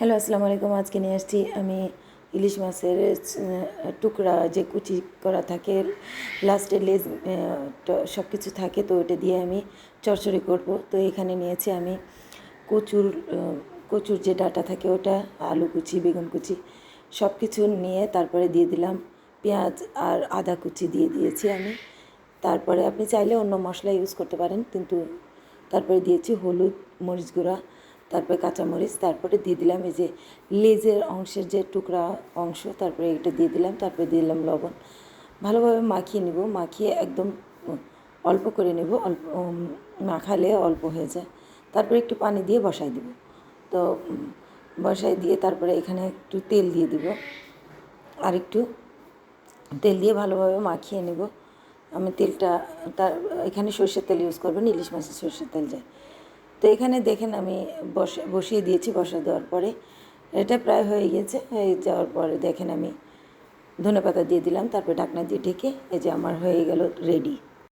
Hello, আসসালামু আলাইকুম। আজকে নিয়ে আসছি আমি ইলিশ মাছের টুকরা যে কুচি করা থাকে, লাস্টে লেজ সব কিছু থাকে, তো ওটা দিয়ে আমি চচ্চড়ি করব। তো এখানে নিয়েছি আমি কচুর কচুর যে ডাঁটা থাকে ওটা, আলু কুচি, বেগুন কুচি সব কিছু নিয়ে তারপরে দিয়ে দিলাম পেঁয়াজ আর আদা কুচি দিয়ে দিয়েছি আমি। তারপরে আপনি চাইলে অন্য মশলা ইউজ করতে পারেন, কিন্তু তারপরে দিয়েছি হলুদ, মরিচ গুঁড়া, তারপরে কাঁচামরিচ, তারপরে দিয়ে দিলাম এই যে লেজের অংশের যে টুকরা অংশ, তারপরে এটা দিয়ে দিলাম, তারপরে দিয়ে দিলাম লবণ। ভালোভাবে মাখিয়ে নিব, মাখিয়ে একদম অল্প করে নেব, অল্প মাখালে অল্প হয়ে যায়। তারপরে একটু পানি দিয়ে বসাই দিব। তো বসাই দিয়ে তারপরে এখানে একটু তেল দিয়ে দিব, আর একটু তেল দিয়ে ভালোভাবে মাখিয়ে নেব। আমি তেলটা তার এখানে সরষের তেল ইউজ করবেন, ইলিশ মাছের সরষের তেল যায়। তো এখানে দেখেন আমি বসিয়ে দিয়েছি। বসা দেওয়ার পরে এটা প্রায় হয়ে গেছে। হয়ে যাওয়ার পরে দেখেন আমি ধনেপাতা দিয়ে দিলাম, তারপরে ঢাকনা দিয়ে ঢেকে এই যে আমার হয়ে গেল রেডি।